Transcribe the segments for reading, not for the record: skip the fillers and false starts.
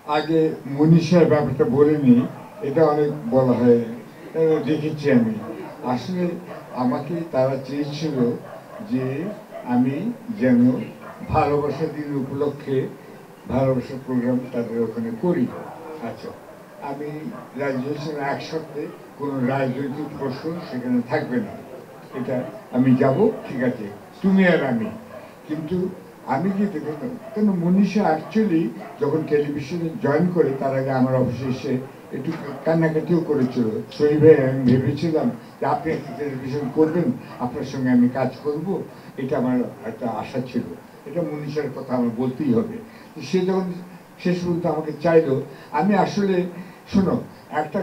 আগে মনীষার ব্যাপারটা বলে নিই, এটা অনেক বলা হয়, দেখেছি আমি। আসলে আমাকে তারা চেয়েছিল যে আমি যেন ভালোবাসা দিন উপলক্ষে ভালোবাসার প্রোগ্রাম তাদের ওখানে করি। আচ্ছা, আমি রাজি হয়েছিলাম এক সপ্তাহে কোনো রাজনৈতিক প্রশ্ন সেখানে থাকবে না, এটা আমি যাব, ঠিক আছে, তুমি আর আমি। কিন্তু আমি কি দেখলাম, কেন মনীষা অ্যাকচুয়ালি যখন টেলিভিশনে জয়েন করে তার আগে আমার অফিসে এসে একটু কান্নাকাটিও করেছিল। সই ভাই, আমি ভেবেছিলাম যে আপনি একটা টেলিভিশন করবেন, আপনার সঙ্গে আমি কাজ করব, এটা আমার একটা আশা ছিল। এটা মনীষার কথা আমার বলতেই হবে। সে যখন শেষ পর্যন্ত আমাকে চাইলো, আমি আসলে, শোনো, একটা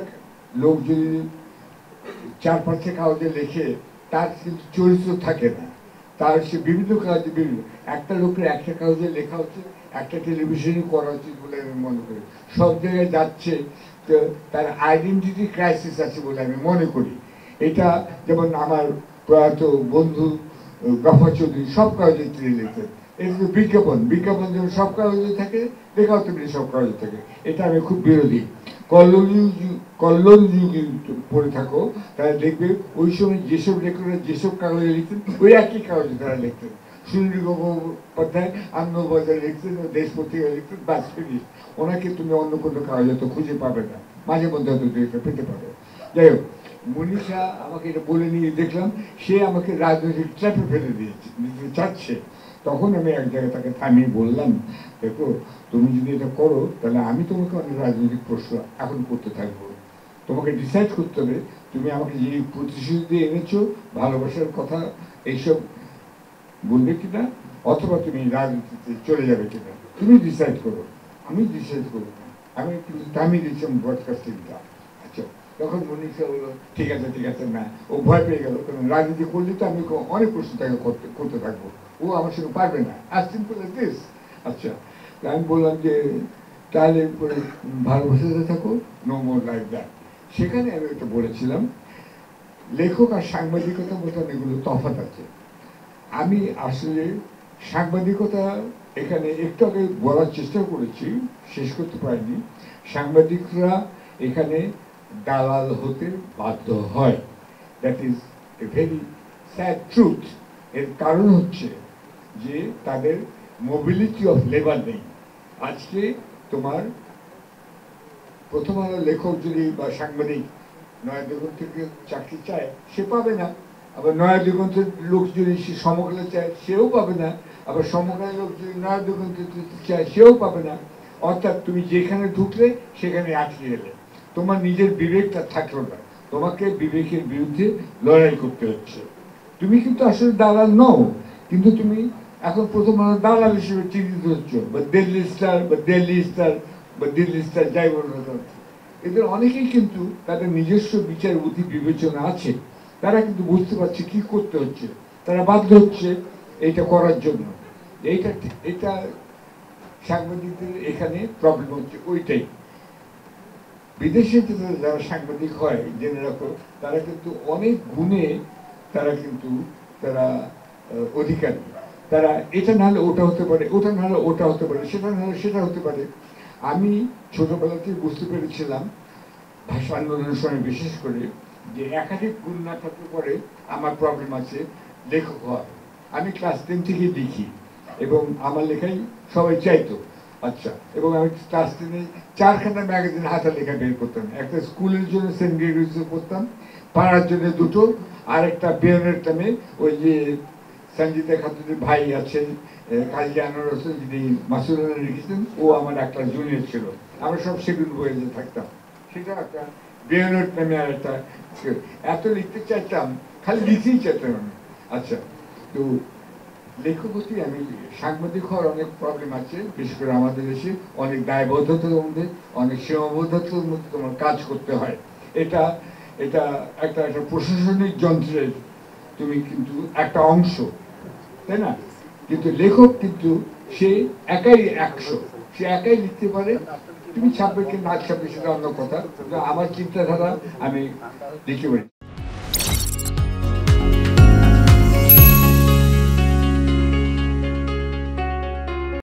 লোক যদি চার পাঁচটা কাগজে লেখে, তার কিন্তু চরিত্র থাকে না। তার সে বিভিন্ন কাজে বিভিন্ন, একটা লোকের একটা কাগজে লেখা হচ্ছে, একটা টেলিভিশনই করা উচিত বলে আমি মনে করি। সব জায়গায় যাচ্ছে, তো তার আইডেন্টিটি ক্রাইসিস আছে বলে আমি মনে করি। এটা যেমন আমার প্রয়াত বন্ধু গফর চৌধুরী সব কাগজে তিনি লিখতেন। এটা তো বিজ্ঞাপন, বিজ্ঞাপন যেমন সব কাগজে থাকে, লেখাও তেমনি সব কাগজে থাকে। এটা আমি খুব বিরোধী। কল্লোল যুগ পড়ে থাকো, তারা দেখবে ওই সময় যেসব লেখকরা যেসব কাগজে লিখতেন, ওই একই কাগজে তারা লিখতেন। সুনীল গঙ্গোপাধ্যায় আনন্দবাজারে লিখতেন, দেশ পত্রিকায় লিখতেন, বাস ফিনিশ। ওনাকে তুমি অন্য কোনো কাগজে তো খুঁজে পাবে না, মাঝে মধ্যে হয়তো এটা পেতে পারো। যাই হোক, মনীষা আমাকে এটা বলে নিয়ে দেখলাম সে আমাকে রাজনৈতিক ট্র্যাপে ফেলে দিয়েছে, দিতে চাচ্ছে। তখন আমি এক জায়গায় তাকে থামিয়ে বললাম, দেখো, তুমি যদি এটা করো তাহলে আমি তোমাকে অনেক রাজনৈতিক প্রশ্ন এখন করতে থাকবো। তোমাকে ডিসাইড করতে হবে তুমি আমাকে যে প্রতিশ্রুতি দিয়ে এনেছো, ভালোবাসার কথা, এইসব বলবে কিনা, অথবা তুমি রাজনীতিতে চলে যাবে কিনা, তুমি ডিসাইড করো। আমি ডিসাইড করবো না, আমি কিন্তু থামিয়ে দিচ্ছিলাম ব্রডকাস্টিংটা। আচ্ছা, তখন মনীষা বললো ঠিক আছে ঠিক আছে, না, ও ভয় পেয়ে গেল, কারণ রাজনীতি করলে তো আমি অনেক প্রশ্ন তাকে করতে থাকবো, ও আমার সঙ্গে পারবে না, আজ সিম্পল এজ দিস। আচ্ছা, আমি বললাম যে তাহলে ভালোবাসাতে থাকো, নো মোর লাইক দ্যাট। সেখানে আমি একটা বলেছিলাম, লেখক আর সাংবাদিকতা মতন এগুলো তফাৎ আছে। আমি আসলে সাংবাদিকতা এখানে একটু আগে বলার চেষ্টা করেছি, শেষ করতে পারিনি। সাংবাদিকরা এখানে দালাল হতে বাধ্য হয়, that is a very sad truth. এর কারণ হচ্ছে যে তাদের মোবিলিটি অফ লেবার নেই। আজকে তোমার প্রথম আলো লেখক যদি বা সাংবাদিক নয়া দিগন্ত থেকে চাকরি চায়, সে পাবে না। আবার নয়া দিগন্তের লোক যদি সে সমকালে চায়, সেও পাবে না। আবার সমকালের লোক যদি নয়া দিগন্ত চায়, সেও পাবে না। অর্থাৎ তুমি যেখানে ঢুকলে সেখানে আটকে গেলে, তোমার নিজের বিবেকটা থাকলো না, তোমাকে বিবেকের বিরুদ্ধে লড়াই করতে হচ্ছে। তুমি কিন্তু আসলে দালাল নও, কিন্তু তুমি এখন প্রথম দালাল হিসেবে চিহ্নিত হচ্ছ, বা দিল্লি স্টার বা দিল্লি স্টার বা দিল্লি স্টার যাই বলুন। এদের অনেকেই কিন্তু তাদের নিজস্ব বিচার বুদ্ধি বিবেচনা আছে, তারা কিন্তু বুঝতে পারছে কি করতে হচ্ছে, তারা বাধ্য হচ্ছে এইটা করার জন্য। এইটা এটা সাংবাদিকদের এখানে প্রবলেম হচ্ছে ওইটাই। বিদেশে যারা সাংবাদিক হয় জেনে রাখো, তারা কিন্তু অনেক গুণে তারা কিন্তু তারা অধিকারী। তারা এটা না হলে ওটা হতে পারে, ওটা না হলে ওটা হতে পারে, সেটা না হলে সেটা হতে পারে। আমি ছোটবেলাতেই বুঝতে পেরেছিলাম, ভাষা আন্দোলনের সময় বিশেষ করে, যে একাধিক গুণ না থাকলে পরে আমার প্রবলেম আছে লেখক হওয়ার। আমি ক্লাস 10 থেকেই লিখি এবং আমার লেখাই সবাই চাইতো। আচ্ছা, এবং আমি ক্লাস 10-এ 4খানা ম্যাগাজিন হাতে লেখা বের করতাম। একটা স্কুলের জন্য সেন্ট গ্রেগরিজে পড়তাম, পাড়ার জন্য দুটো, আর একটা বেয়নের টামে ওই যে সঞ্জিতা খাতুনের ভাই আছেন কাজী আনোয়ার হোসেন, যিনি মাসুদ লিখেছেন, ও আমার একটা জুনিয়র ছিল, আমরা সব সেগুলো বইয়ে থাকতাম। সেটা একটা বেয়নের নামে আর একটা, এত লিখতে চাইতাম, খালি লিখতেই চাইতাম আমি। আচ্ছা, তো লেখকতি আমি সাংবাদিক হওয়ার অনেক প্রবলেম আছে, বিশেষ করে আমাদের দেশে অনেক দায়বদ্ধতার মধ্যে, অনেক সীমাবদ্ধতার মধ্যে তোমার কাজ করতে হয়। এটা এটা একটা একটা প্রশাসনিক যন্ত্রের তুমি কিন্তু একটা অংশ, তাই না? কিন্তু লেখক কিন্তু সে একাই 100, সে একাই লিখতে পারে। তুমি ছাপবে কি না ছাপবে সেটা অন্য কথা, আমার চিন্তাধারা আমি লিখে পারি।